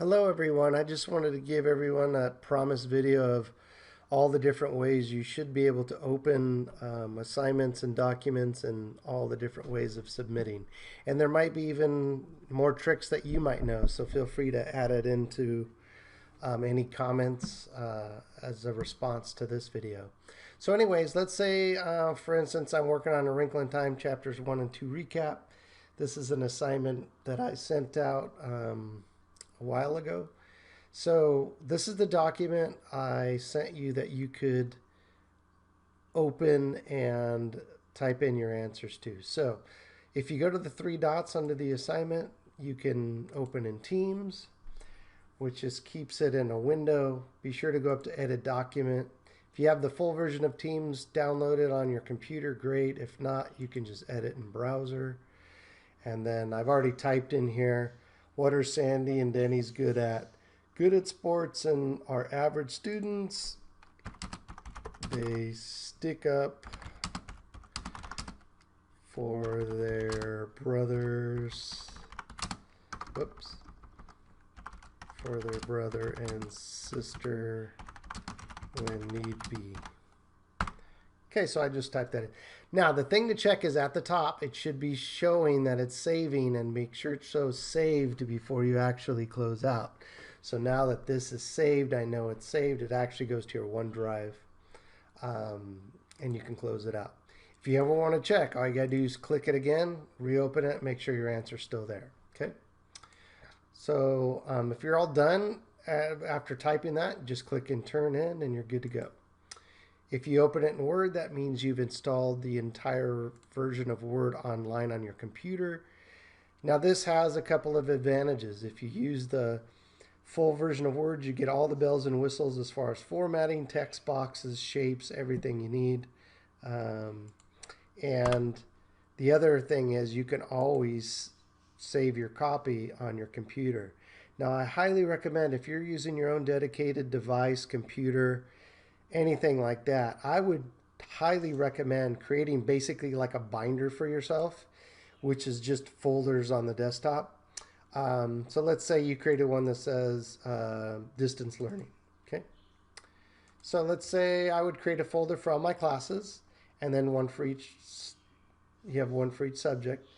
Hello everyone. I just wanted to give everyone a promised video of all the different ways you should be able to open assignments and documents and all the different ways of submitting. And there might be even more tricks that you might know, so feel free to add it into any comments as a response to this video. So anyways, let's say for instance I'm working on A Wrinkle in Time chapters 1 and 2 recap. This is an assignment that I sent out a while ago. So this is the document I sent you that you could open and type in your answers to. So if you go to the three dots under the assignment, you can open in Teams, which just keeps it in a window. Be sure to go up to Edit Document. If you have the full version of Teams downloaded on your computer, great. If not, you can just edit in browser. And then I've already typed in here, what are Sandy and Denny's good at? Good at sports and are average students. They stick up for their brothers. Whoops. For their brother and sister when need be. Okay, so I just typed that in. Now, the thing to check is at the top, it should be showing that it's saving, and make sure it shows saved before you actually close out. So now that this is saved, I know it's saved. It actually goes to your OneDrive, and you can close it out. If you ever want to check, all you got to do is click it again, reopen it, make sure your answer's still there. Okay. So if you're all done after typing that, just click and turn in, and you're good to go. If you open it in Word, that means you've installed the entire version of Word online on your computer. Now this has a couple of advantages. If you use the full version of Word, you get all the bells and whistles as far as formatting, text boxes, shapes, everything you need. And the other thing is you can always save your copy on your computer. Now I highly recommend, if you're using your own dedicated device, computer, anything like that, I would highly recommend creating basically like a binder for yourself, which is just folders on the desktop. So let's say you created one that says distance learning. Okay. So let's say I would create a folder for all my classes, and then one for each, you have one for each subject.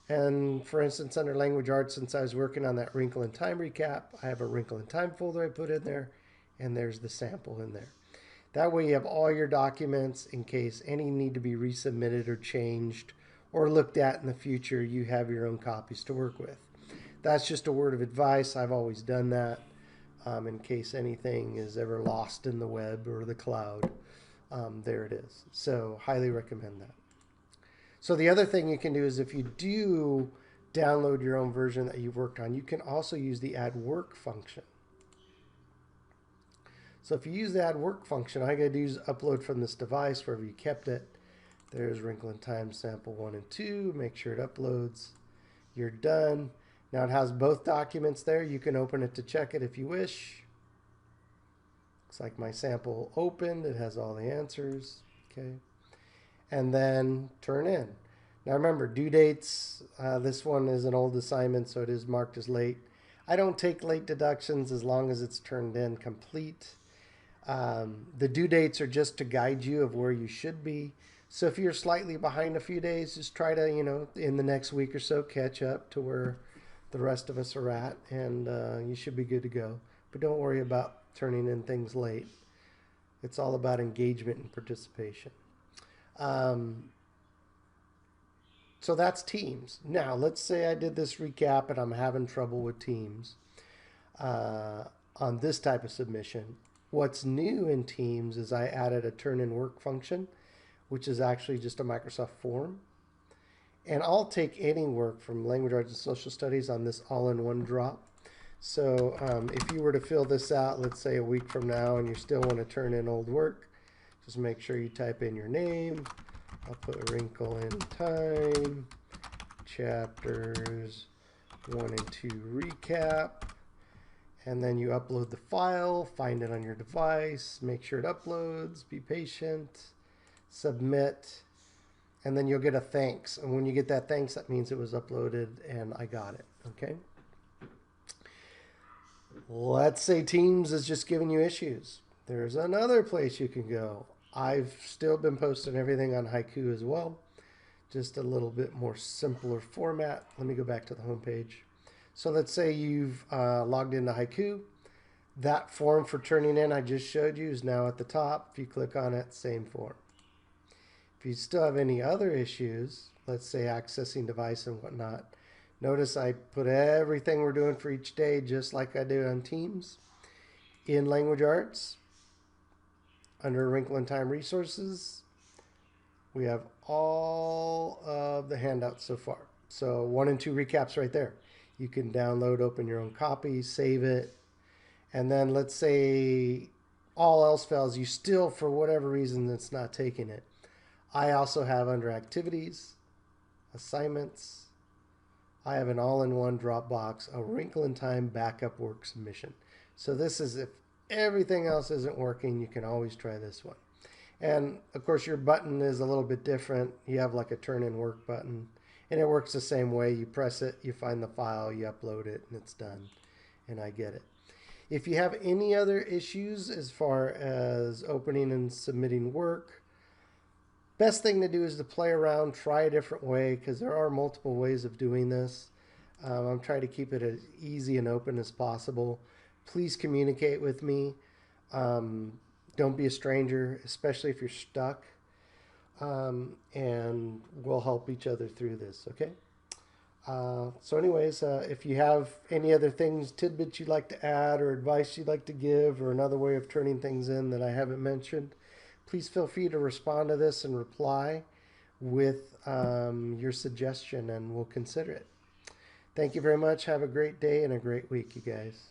And for instance, under language arts, since I was working on that Wrinkle in Time recap, I have a Wrinkle in Time folder I put in there, and there's the sample in there. That way you have all your documents in case any need to be resubmitted or changed or looked at in the future. You have your own copies to work with. That's just a word of advice. I've always done that in case anything is ever lost in the web or the cloud. There it is. So highly recommend that. So the other thing you can do is, if you do download your own version that you've worked on, you can also use the add work function. So if you use the add work function, all you gotta do is upload from this device wherever you kept it. There's Wrinkle in Time sample 1 and 2. Make sure it uploads. You're done. Now it has both documents there. You can open it to check it if you wish. Looks like my sample opened. It has all the answers. Okay. And then turn in. Now remember, due dates. This one is an old assignment, so it is marked as late. I don't take late deductions as long as it's turned in complete. The due dates are just to guide you of where you should be. So if you're slightly behind a few days, just try to, in the next week or so, catch up to where the rest of us are at, and you should be good to go. But don't worry about turning in things late. It's all about engagement and participation. So that's Teams. Now, let's say I did this recap and I'm having trouble with Teams on this type of submission. What's new in Teams is I added a turn in work function, which is actually just a Microsoft form. And I'll take any work from language arts and social studies on this all-in-one drop. So if you were to fill this out, let's say a week from now, and you still want to turn in old work, just make sure you type in your name. I'll put Wrinkle in Time, chapters 1 and 2 recap. And then you upload the file, find it on your device, make sure it uploads, be patient, submit, and then you'll get a thanks. And when you get that thanks, that means it was uploaded and I got it, okay? Let's say Teams is just giving you issues. There's another place you can go. I've still been posting everything on Haiku as well, just a little bit more simpler format. Let me go back to the home page. So let's say you've logged into Haiku. That form for turning in I just showed you is now at the top. If you click on it, same form. If you still have any other issues, let's say accessing device and whatnot, notice I put everything we're doing for each day just like I do on Teams. In Language Arts, under Wrinkle in Time Resources, we have all of the handouts so far. So 1 and 2 recaps right there. You can download, open your own copy, save it, and then let's say all else fails, you still, for whatever reason, it's not taking it. I also have under activities, assignments, I have an all-in-one Dropbox, a Wrinkle in Time backup works mission. So this is if everything else isn't working, you can always try this one. And of course your button is a little bit different. You have like a turn in work button and it works the same way. You press it, you find the file, you upload it, and it's done. And I get it. If you have any other issues as far as opening and submitting work, best thing to do is to play around, try a different way, because there are multiple ways of doing this. I'm trying to keep it as easy and open as possible. Please communicate with me. Don't be a stranger, especially if you're stuck. And we'll help each other through this, okay? So anyways, if you have any other things, tidbits you'd like to add or advice you'd like to give or another way of turning things in that I haven't mentioned, please feel free to respond to this and reply with your suggestion and we'll consider it. Thank you very much. Have a great day and a great week, you guys.